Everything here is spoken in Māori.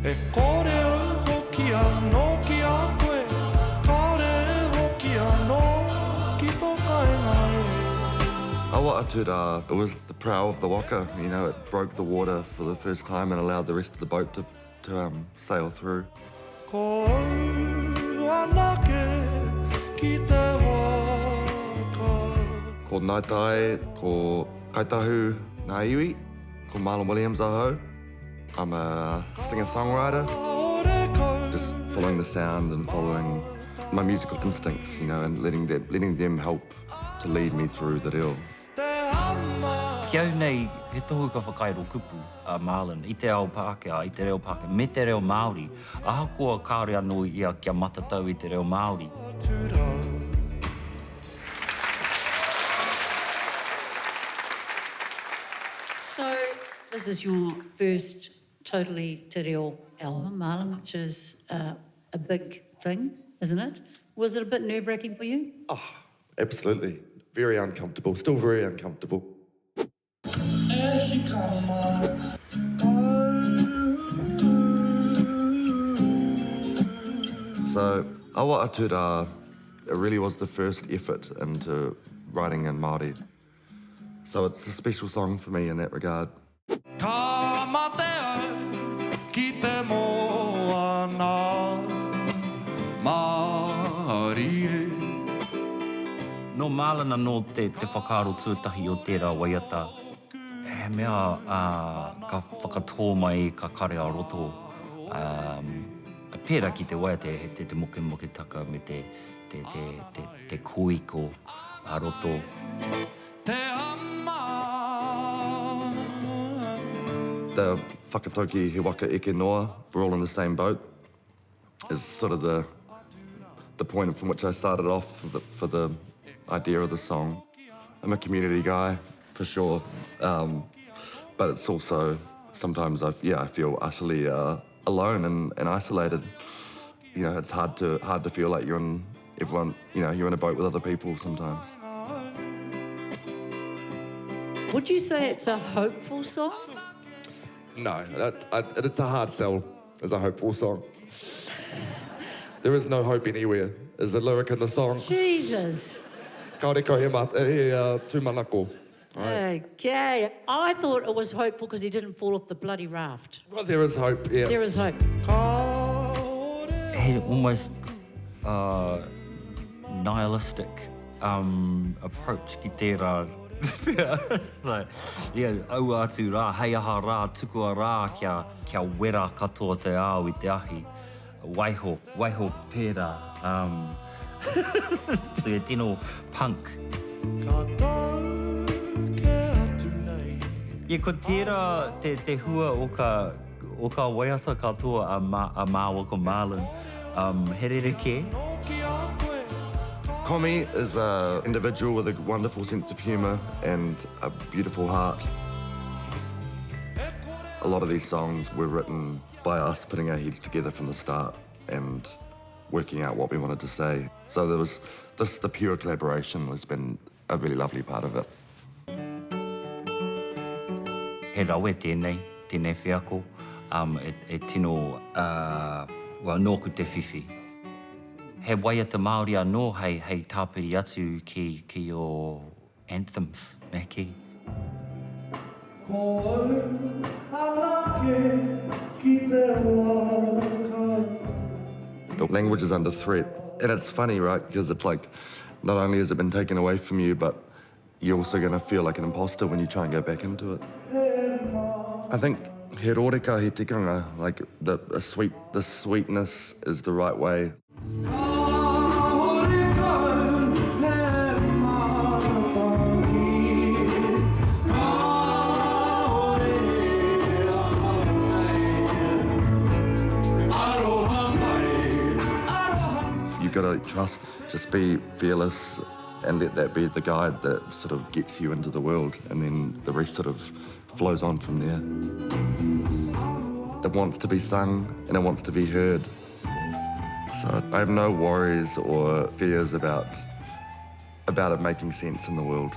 E kore hoki anō ki a koe, kare hoki anō ki tō kāinga e. Awa Atura, it was the prow of the waka, you know, it broke the water for the first time and allowed the rest of the boat to sail through. Ko au anake ki te waka. Ko Ngāi Tai, ko Kaitahu Ngā Iwi, ko Marlon Williams aho. I'm a singer-songwriter, just following the sound and following my musical instincts, you know, and letting them help to lead me through the reo. Kia au nei, he tohu ka whakairo kupu a Marlon, i te ao Pākehā, i te reo Pākehā, me te reo Māori. Ahakoa kāre anō ia kia matatau i te reo Māori. So, this is your first totally te reo album, Marlon, which is a big thing, isn't it? Was it a bit nerve-wracking for you? Oh, absolutely. Very uncomfortable, still very uncomfortable. So, Awa Atura, it really was the first effort into writing in Māori. So it's a special song for me in that regard. Ka mate au ki te moana Māori e. No Marlon anō te whakaaro tūtahi o tērā waiata, he mea ka whakatō mai ka kare a roto. Pērā ki te waiata he te moke taka me te koiko a roto. The whakatauki he waka eke noa, we're all in the same boat, is sort of the point from which I started off for the idea of the song. I'm a community guy, for sure, but it's also, sometimes I feel utterly alone and isolated. You know, it's hard to feel like you're in a boat with other people sometimes. Would you say it's a hopeful song? No, it's a hard sell as a hopeful song. There is no hope anywhere, is the lyric in the song. Jesus. Kaore ko he tūmanako. Okay. I thought it was hopeful because he didn't fall off the bloody raft. Well, there is hope, yeah. There is hope. He almost nihilistic approach ki tērā. So, yeah, au atu rā, hei aha rā, tukua rā kia wera katoa te ao I te ahi. Waiho pērā. So e tino punk. Yeah, ko tērā te hua o ka waiata katoa a māua ko Marlon. He rerekē? Komi is an individual with a wonderful sense of humour and a beautiful heart. A lot of these songs were written by us putting our heads together from the start and working out what we wanted to say. So there was the pure collaboration has been a really lovely part of it. He rawe tēnei whiako, e tino, nōku te whiwhi. He waiata Māori anō hei tāpiri atu ki o anthems, me ki. The language is under threat. And it's funny, right? Because it's like, not only has it been taken away from you, but you're also going to feel like an imposter when you try and go back into it. I think he rōreka, he tikanga, like the sweetness is the right way. You've got to trust, just be fearless and let that be the guide that sort of gets you into the world, and then the rest sort of flows on from there. It wants to be sung and it wants to be heard. So I have no worries or fears about it making sense in the world.